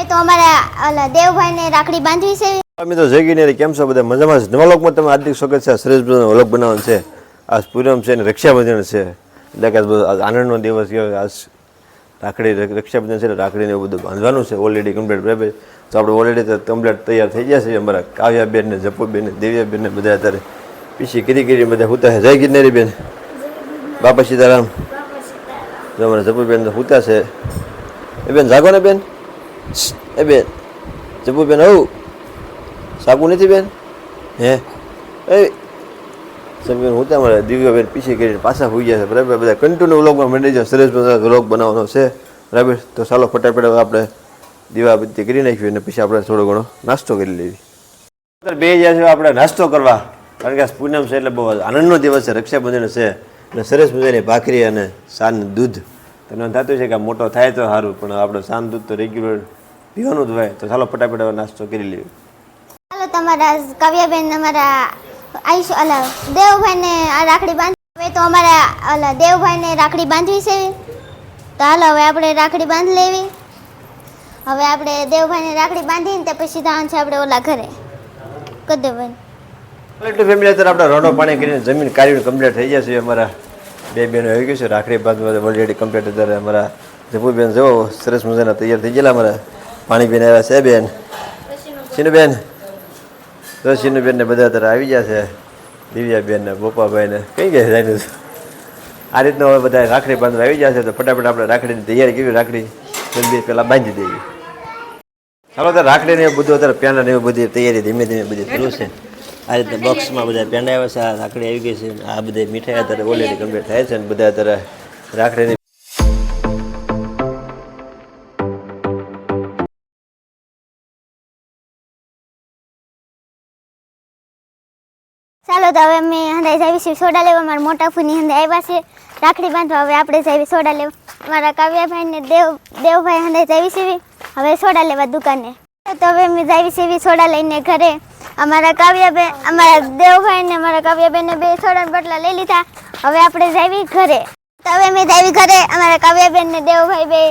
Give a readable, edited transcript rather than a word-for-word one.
તો અમારા ઓલા દેવભાઈને રાખડી બાંધવી છે. મિત્રો જય ગિરનારી, કેમ છો બધા? મજામાં છે? નવા લોકમાં તમે હાર્દિક સ્વાગત છે. સુરેશભાઈનો વ્લોગ બનાવવાનો છે. આજ પૂનમ છે અને રક્ષાબંધન છે, એટલે કે આનંદનો દિવસ કહેવાય. આજ રાખડી રક્ષાબંધન છે એટલે રાખડીને એવું બધું બાંધવાનું છે. ઓલરેડી કમ્પ્લીટ બરાબર. તો આપણે ઓલરેડી કમ્પ્લીટ તૈયાર થઈ ગયા છે. અમારા કાવ્યાબેન ને જપુબેન ને દેવ્યાબેન ને બધા અત્યારે પીછી કરી બધા હુતા છે. જય ગિરનારી બેન, બાપા સીતારામ. જો અમારા જપુબેન તો હુતા છે. એ બેન જાગો ને બેન. એ બેન જપુબેન આવું સાકું નથી બેન? હે એ સમીર હું ત્યાં મારે દિવ્યાબેન પીછી કરીને પાછા હોઈ ગયા છે બરાબર. બધા કન્ટિન્યુ વ્લોગમાં મંડી જાય. સરસ વ્લોગ બનાવવાનો છે બરાબર. તો ચાલો ફટાફટ આપણે દીવાબત્તી કરી નાખ્યું અને પછી આપણે થોડો ઘણો નાસ્તો કરી લેવી. બે ગયા છે આપણે નાસ્તો કરવા, કારણ કે આ પૂનમ છે એટલે બહુ આનંદનો દિવસ છે, રક્ષાબંધન છે. અને સરસ મજાની ભાખરી અને સાન દૂધ. તમને થતું છે કે મોટો થાય તો સારું, પણ આપણે સાન દૂધ તો રેગ્યુલર પીવાનું જ હોય. તો ચાલો ફટાફટ હવે નાસ્તો કરી લેવી. ચાલો તમારા કાવ્યાબેન અમારા આયુષ ઓલા દેવભાઈને આ રાખડી બાંધવી. તો અમારા ઓલા દેવભાઈને રાખડી બાંધવી છે. તો હાલો હવે આપણે રાખડી બાંધી લેવી. હવે આપણે દેવભાઈને રાખડી બાંધીને તે પછી જવાનું છે આપણે ઓલા ઘરે કદેવભાઈ. એટલે ફેમિલી અત્યારે આપણે રોડો પાણી કરીને જમીન કાઢીને કમ્પ્લીટ થઈ જશે. અમારા બે બહેનો આવી ગયું છે રાખડી બાંધવા ઓલરેડી કમ્પ્લીટ. અત્યારે અમારા જપુબેન જવો સરસ મજાના તૈયાર થઈ ગયેલા. અમારા પાણી બેન આવ્યા છે બેન, સીનુબેન, તો સીનુબેન ને બધા અત્યારે આવી ગયા છે. દિવ્યાબેન ને બોપાભાઈ ને કઈ ગયા જાય. આ રીતના હવે બધા રાખડી બાંધવા આવી ગયા છે. તો ફટાફટ આપણે રાખડીની તૈયારી કરી, રાખડી જલ્દી પહેલાં બાંધી દેવી. ચાલો તો રાખડીને એવું બધું અત્યારે પેંડા ને એવું બધી તૈયારી ધીમે ધીમે બધી થયું છે. આ રીતે બોક્સમાં બધા પેંડા આવ્યા છે, આ રાખડી આવી ગઈ છે. આ બધી મીઠાઈ અત્યારે ઓલરેડી કમ્પ્લીટ થાય છે અને બધા અત્યારે રાખડીની ચાલો તો હવે અમે હંધાઈ જાવી છીએ સોડા લેવા. મારા મોટા ફૂની હંધાઈ આવ્યા છે રાખડી બાંધવા. હવે આપણે જાવી સોડા લેવા. મારા કાવ્યાભાઈ ને દેવભાઈ હંધાઈ જાવી છીએ હવે સોડા લેવા દુકાને. તો હવે અમે જાવી છીએ સોડા લઈને ઘરે. અમારા કાવ્યાબેન, અમારા દેવભાઈ ને અમારા કાવ્યાબેન બે સોડાના બટલા લઈ લીધા. હવે આપણે જાવી ઘરે. તો હવે અમે જાવી ઘરે. અમારા કાવ્યાબેન ને દેવભાઈ બે